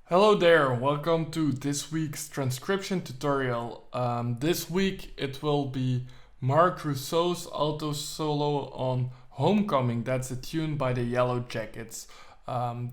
Hello there, welcome to this week's transcription tutorial. This week it will be Mark Rousseau's alto solo on Homecoming. That's a tune by the Yellow Jackets.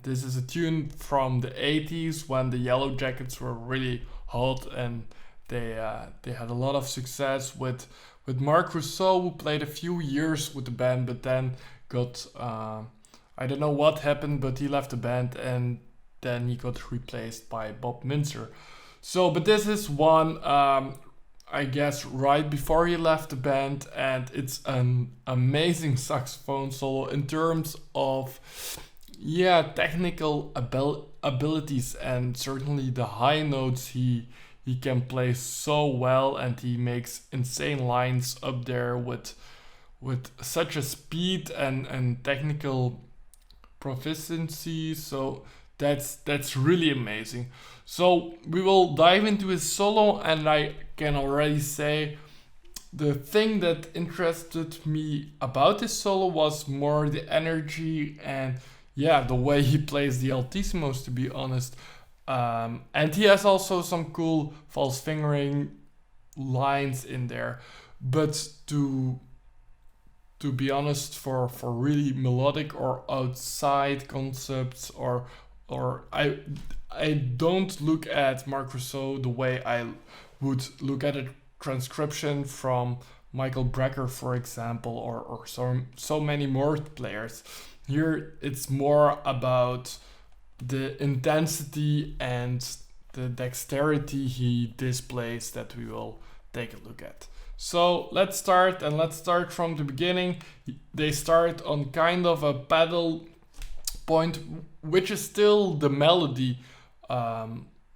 This is a tune from the 80s when the Yellow Jackets were really hot and they had a lot of success with Mark Rousseau, who played a few years with the band but then got I don't know what happened, but he left the band and then he got replaced by Bob Minzer. But this is one, I guess, right before he left the band, and it's an amazing saxophone solo in terms of, technical abilities, and certainly the high notes he can play so well, and he makes insane lines up there with such a speed and technical proficiency. So that's really amazing. So we will dive into his solo, and I can already say the thing that interested me about his solo was more the energy and the way he plays the altissimos, to be honest. And he has also some cool false fingering lines in there, but to be honest, for really melodic or outside concepts, or I don't look at Mark Rousseau the way I would look at a transcription from Michael Brecker, for example, or so many more players. Here it's more about the intensity and the dexterity he displays that we will take a look at. So let's start from the beginning. They start on kind of a pedal point, which is still the melody.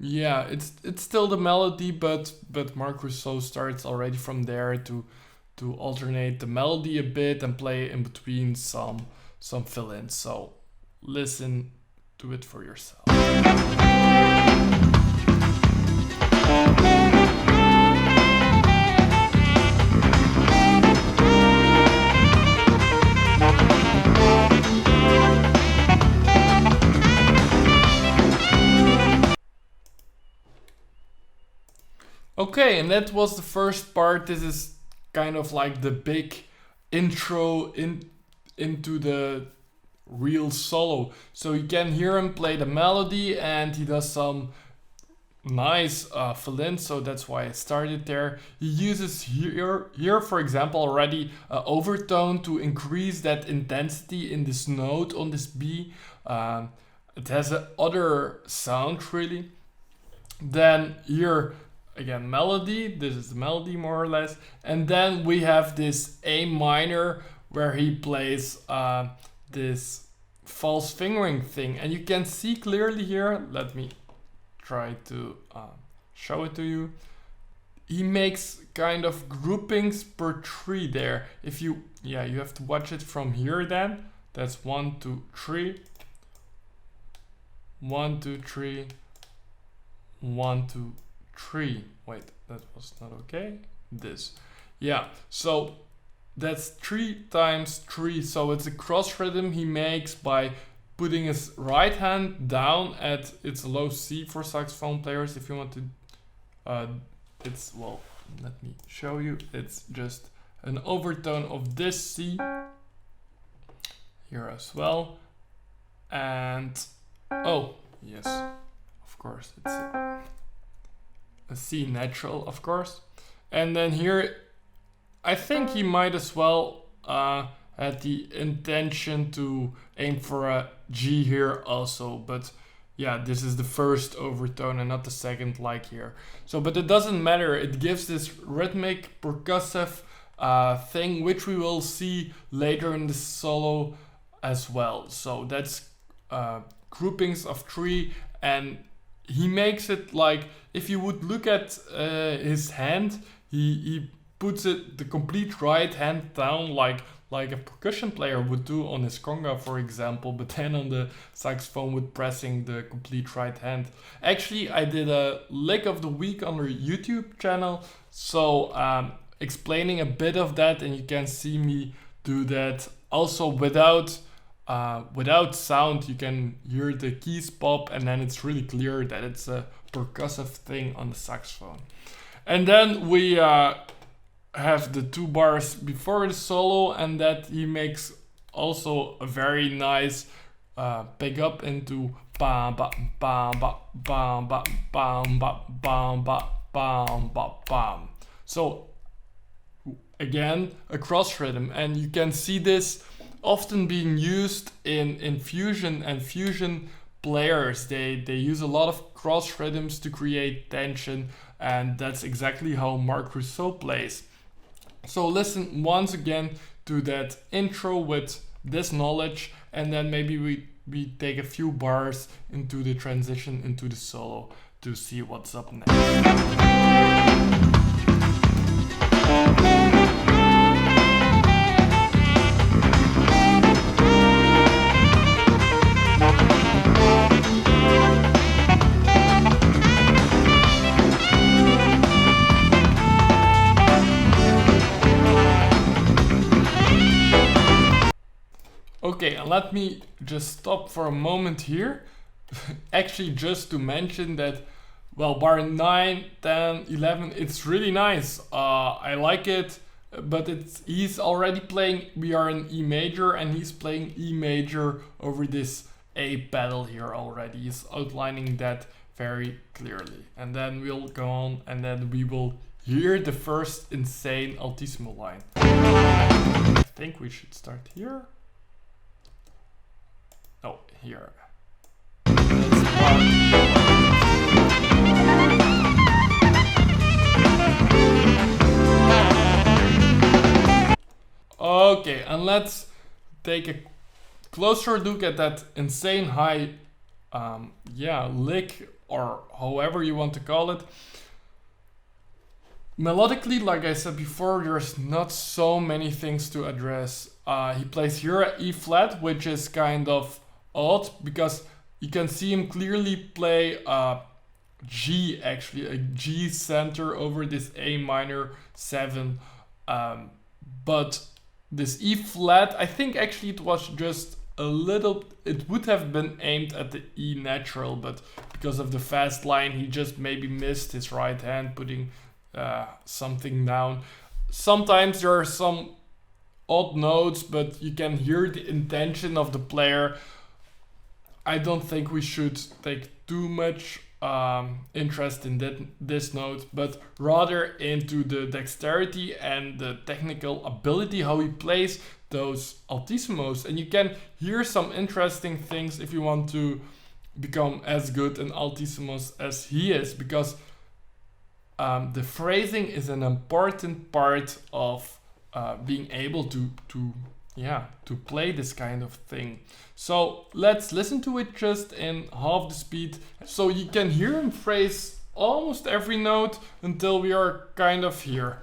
It's still the melody, but Mark Rousseau starts already from there to alternate the melody a bit and play in between some fill-ins. So listen to it for yourself. Okay, and that was the first part. This is kind of like the big intro into the real solo. So you can hear him play the melody, and he does some nice fill-in, so that's why I started there. He uses here for example already overtone to increase that intensity in this note on this B. It has a other sound really. Then here again melody, this is the melody more or less, and then we have this A minor where he plays this false fingering thing, and you can see clearly here. Let me try to show it to you. He makes kind of groupings per tree there. If you have to watch it from here. Then that's 1 2 3, 1 2 3, 1 2 3. Wait, that was not okay. This, so that's 3 times 3. So it's a cross rhythm he makes by putting his right hand down at its low C for saxophone players. If you want to, let me show you. It's just an overtone of this C here as well. And oh yes, of course it's a C natural, of course. And then here I think he might as well had the intention to aim for a G here also, but this is the first overtone and not the second like here. So, but it doesn't matter. It gives this rhythmic percussive thing, which we will see later in the solo as well. So that's groupings of 3, and he makes it like, if you would look at his hand, he puts the complete right hand down like a percussion player would do on his conga, for example, but then on the saxophone with pressing the complete right hand. Actually, I did a lick of the week on our YouTube channel, so explaining a bit of that, and you can see me do that also without without sound, you can hear the keys pop, and then it's really clear that it's a percussive thing on the saxophone. And then we have the 2 bars before the solo, and that he makes also a very nice pick up into bam ba bam ba bam ba bam ba bam ba bam ba bam. So again, a cross rhythm, and you can see this often being used in fusion and fusion players. They use a lot of cross rhythms to create tension, and that's exactly how Marc Rousseau plays. So listen once again to that intro with this knowledge, and then maybe we take a few bars into the transition into the solo to see what's up next. Okay, and let me just stop for a moment here. Actually, just to mention that, well, bar 9, 10, 11, it's really nice. I like it, but he's already playing, we are in E major, and he's playing E major over this A pedal here already. He's outlining that very clearly. And then we'll go on, and then we will hear the first insane altissimo line. I think we should start here. Oh, here. Okay, and let's take a closer look at that insane high, lick, or however you want to call it. Melodically, like I said before, there's not so many things to address. He plays here at E flat, which is kind of odd because you can see him clearly play G, actually, a G center over this A minor 7. But this E flat, I think actually it was just a little, it would have been aimed at the E natural, but because of the fast line, he just maybe missed his right hand putting something down. Sometimes there are some odd notes, but you can hear the intention of the player. I don't think we should take too much interest in this note, but rather into the dexterity and the technical ability, how he plays those altissimos. And you can hear some interesting things if you want to become as good in altissimos as he is, because the phrasing is an important part of being able to play this kind of thing. So let's listen to it just in half the speed. So you can hear him phrase almost every note until we are kind of here.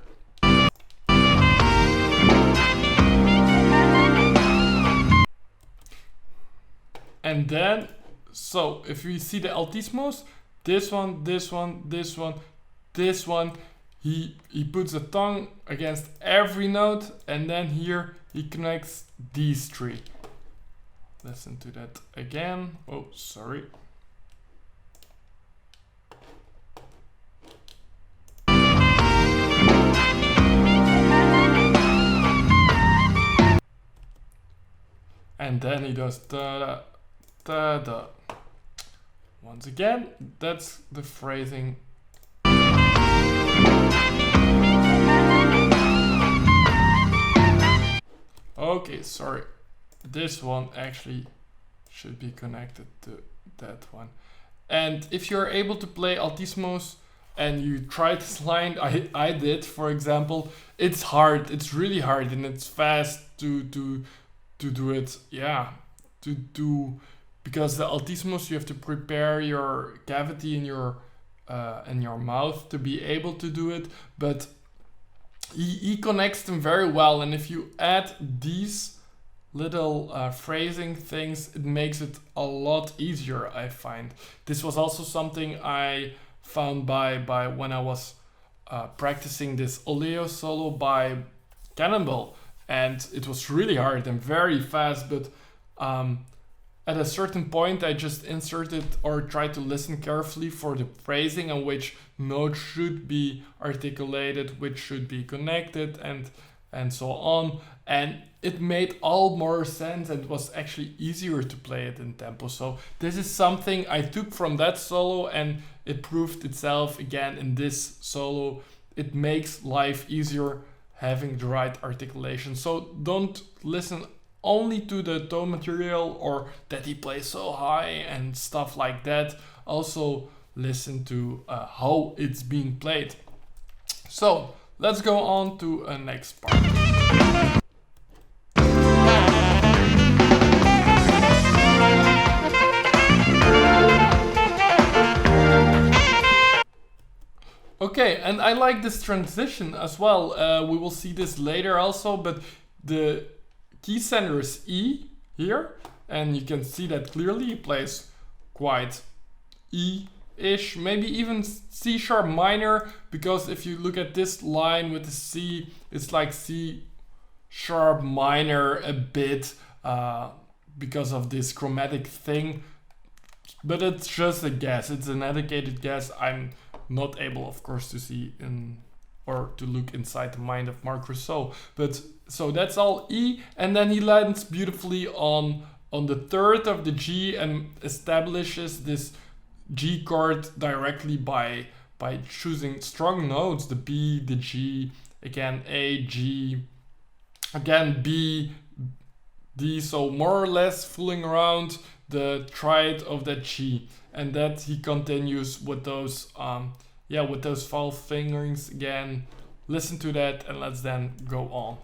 And then, so if we see the altismos, this one, this one, this one, this one, he puts a tongue against every note, and then here he connects these 3. Listen to that again. Oh, sorry. And then he does da da da. Once again, that's the phrasing. Okay, sorry. This one actually should be connected to that one. And if you're able to play altismos and you try this line, I did, for example, it's hard. It's really hard, and it's fast to do it. Yeah, because the altismos, you have to prepare your cavity in your mouth to be able to do it, but he connects them very well. And if you add these little phrasing things, it makes it a lot easier, I find. This was also something I found by when I was practicing this Oleo solo by Cannonball, and it was really hard and very fast, but At a certain point, I just inserted or tried to listen carefully for the phrasing and which note should be articulated, which should be connected, and so on. And it made all more sense and was actually easier to play it in tempo. So this is something I took from that solo, and it proved itself again in this solo. It makes life easier having the right articulation. So don't listen only to the tone material or that he plays so high and stuff like that. Also listen to how it's being played. So let's go on to a next part. Okay, and I like this transition as well. We will see this later also, but the key center is E here, and you can see that clearly. He plays quite E-ish, maybe even C sharp minor, because if you look at this line with the C, it's like C sharp minor a bit because of this chromatic thing. But it's just a guess. It's an educated guess. I'm not able, of course, to see or to look inside the mind of Marc Rousseau. But so that's all E, and then he lands beautifully on the third of the G and establishes this G chord directly by choosing strong notes, the B, the G, again A, G, again B, D, so more or less fooling around the triad of that G, and that he continues with those with those 5 fingerings again. Listen to that and let's then go on.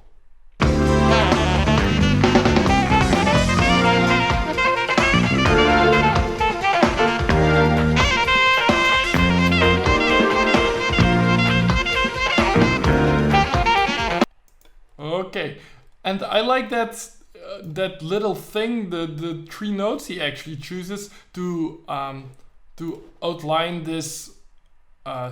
Okay, and I like that little thing, the 3 notes he actually chooses to outline this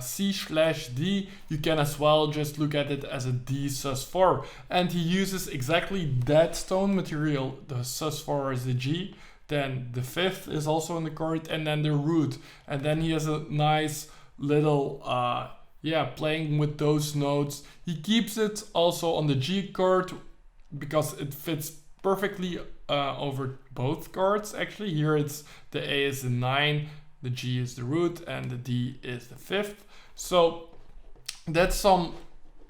C/D. You can as well just look at it as a D sus4, and he uses exactly that tone material. The sus4 is the G, then the 5th is also in the chord, and then the root, and then he has a nice little playing with those notes. He keeps it also on the G chord because it fits perfectly over both chords. Actually, here it's the A is the 9, the G is the root, and the D is the 5th. So that's some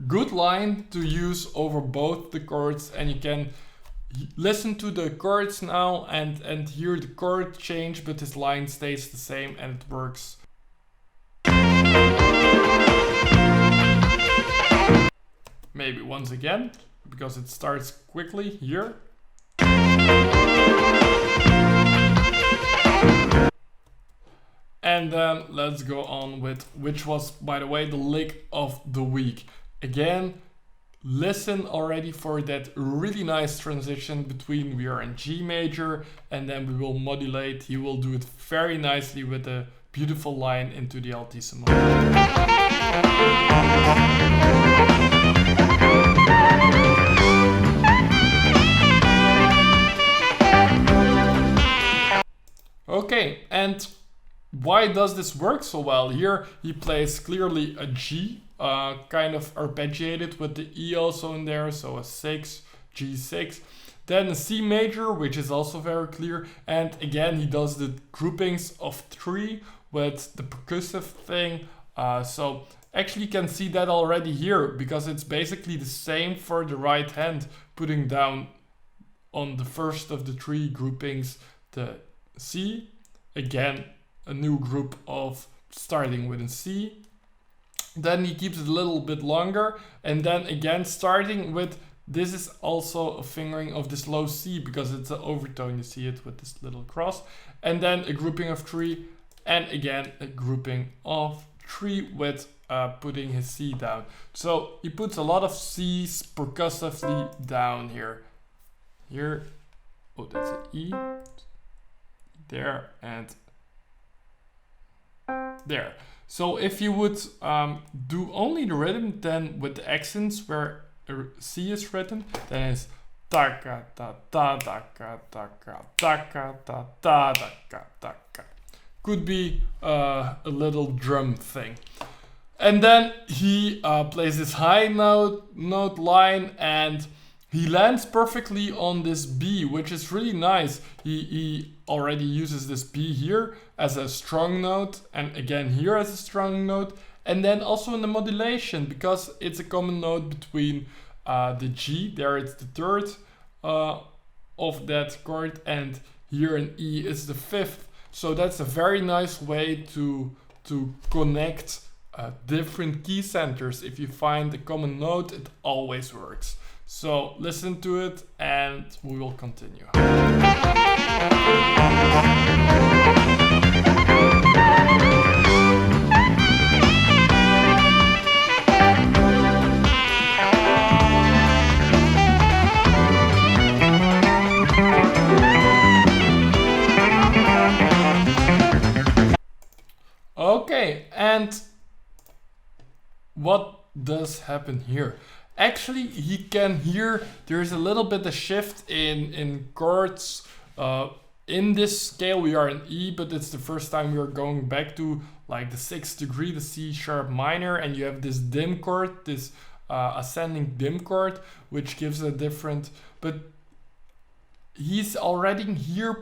good line to use over both the chords, and you can listen to the chords now and hear the chord change, but his line stays the same and it works. Maybe once again, because it starts quickly here. And then let's go on with, which was, by the way, the lick of the week. Again, listen already for that really nice transition between we are in G major, and then we will modulate. He will do it very nicely with a beautiful line into the altissimo. Okay, and why does this work so well? Here he plays clearly a G, kind of arpeggiated with the E also in there, so a 6, G6. Then a C major, which is also very clear, and again he does the groupings of 3 with the percussive thing. So actually you can see that already here, because it's basically the same for the right hand, putting down on the first of the 3 groupings the C, again a new group of starting with a C. Then he keeps it a little bit longer, and then again starting with, this is also a fingering of this low C because it's an overtone, you see it with this little cross, and then a grouping of 3, and again a grouping of 3 with putting his C down. So he puts a lot of C's percussively down here. Here, oh, that's an E, there, and there. So if you would do only the rhythm, then with the accents where C is written, then it's taka ta ta taka taka taka ta ta taka taka. Could be a little drum thing. And then he plays this high note line, and he lands perfectly on this B, which is really nice. He already uses this B here as a strong note, and again here as a strong note, and then also in the modulation, because it's a common note between the G, there it's the third of that chord, and here in E is the fifth. So that's a very nice way to connect different key centers. If you find a common note, it always works. So listen to it and we will continue. Okay, and what does happen here? Actually, he can hear there's a little bit of shift in chords. In this scale we are in E, but it's the first time we are going back to like the 6th degree, the C sharp minor, and you have this dim chord, this ascending dim chord, which gives a different, but he's already here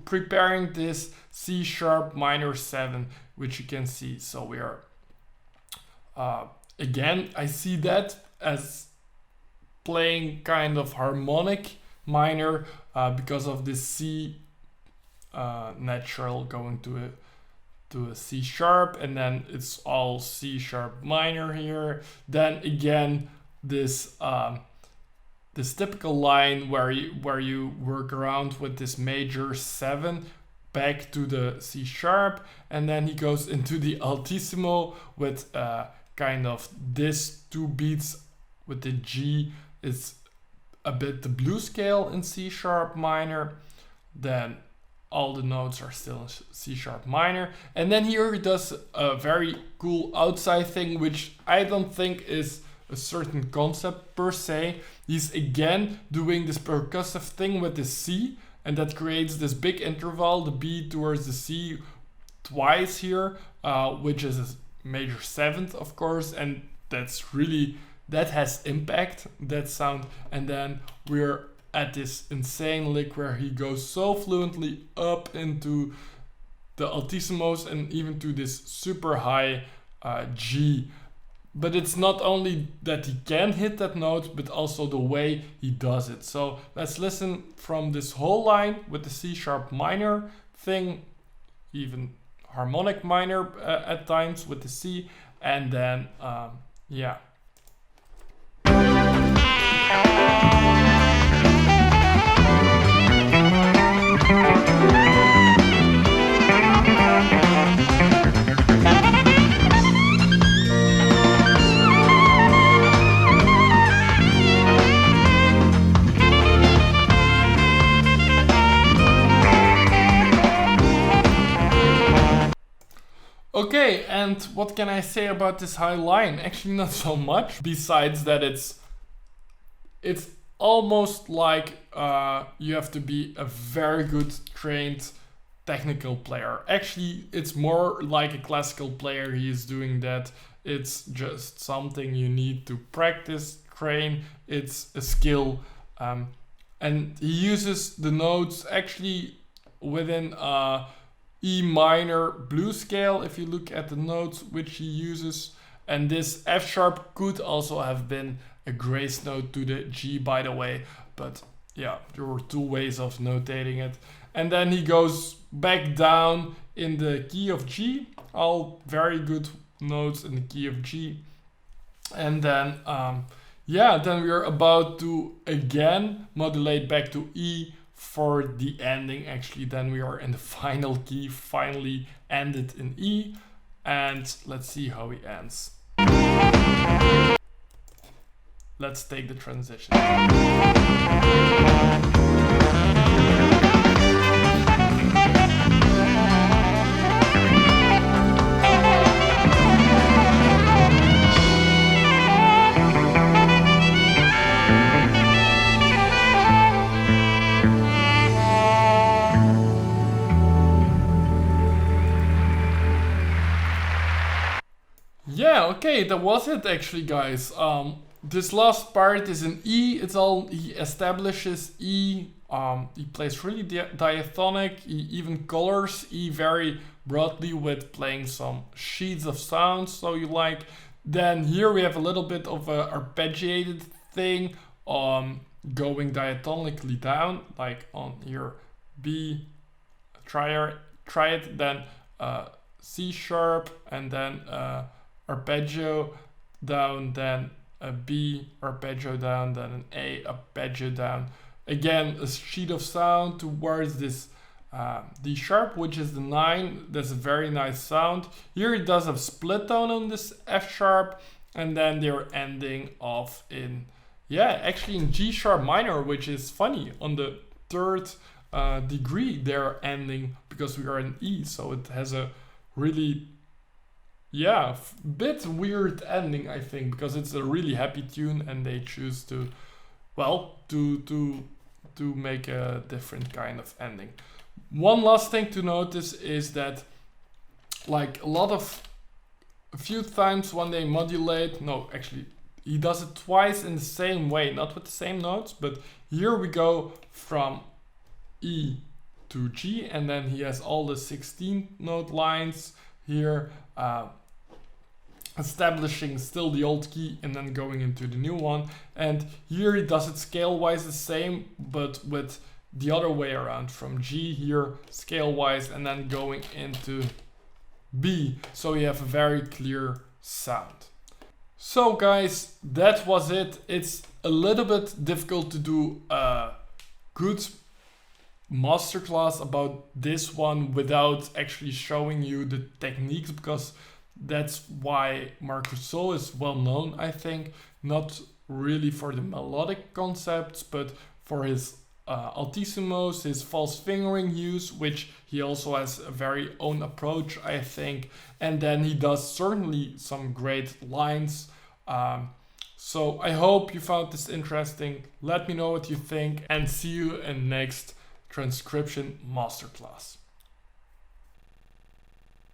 preparing this C sharp minor 7, which you can see. So we are, again, I see that as playing kind of harmonic minor because of this C natural going to a C sharp, and then it's all C sharp minor here. Then again, this this typical line where you work around with this major 7 back to the C sharp, and then he goes into the altissimo with kind of this 2 beats with the G. It's a bit the blues scale in C sharp minor. Then all the notes are still in C sharp minor, and then here he does a very cool outside thing, which I don't think is a certain concept per se. He's again doing this percussive thing with the C, and that creates this big interval, the B towards the C twice here, which is a major 7th, of course, and that's really, that has impact, that sound. And then we're at this insane lick where he goes so fluently up into the altissimos and even to this super high G. But it's not only that he can hit that note, but also the way he does it. So let's listen from this whole line with the C sharp minor thing, even harmonic minor at times with the C, and then yeah. Okay, and what can I say about this high line? Actually not so much, besides that it's almost like you have to be a very good trained technical player. Actually, it's more like a classical player he is doing that. It's just something you need to practice, train. It's a skill. And he uses the notes actually within E minor blues scale, if you look at the notes which he uses. And this F sharp could also have been a grace note to the G, by the way, but yeah, there were 2 ways of notating it. And then he goes back down in the key of G, all very good notes in the key of G. And then yeah, then we're about to again modulate back to E for the ending. Actually, then we are in the final key, finally ended in E, and let's see how he ends. Let's take the transition. Okay, that was it actually, guys. This last part is in E. He establishes E. He plays really diatonic. He even colors E very broadly with playing some sheets of sounds. So you like. Then here we have a little bit of a arpeggiated thing, going diatonically down, like on here B. Try it. Then C sharp, and then arpeggio down, then a B arpeggio down, then an A arpeggio down. Again, a sheet of sound towards this D sharp, which is the 9. That's a very nice sound. Here it does have split tone on this F sharp, and then they're ending off in, actually in G sharp minor, which is funny. On the 3rd degree, they're ending because we are in E, so it has a really bit weird ending, I think, because it's a really happy tune and they choose to, well, to make a different kind of ending. One last thing to notice is that, like a few times when they modulate, no, actually he does it twice in the same way, not with the same notes, but here we go from E to G, and then he has all the 16 note lines here, establishing still the old key and then going into the new one. And here he does it scale wise the same, but with the other way around, from G here scale wise and then going into B, so you have a very clear sound. So guys, that was it. It's a little bit difficult to do a good masterclass about this one without actually showing you the techniques, because that's why Marcus Sol is well known, I think, not really for the melodic concepts, but for his altissimos, his false fingering use, which he also has a very own approach, I think. And then he does certainly some great lines. So I hope you found this interesting. Let me know what you think, and see you in next transcription masterclass.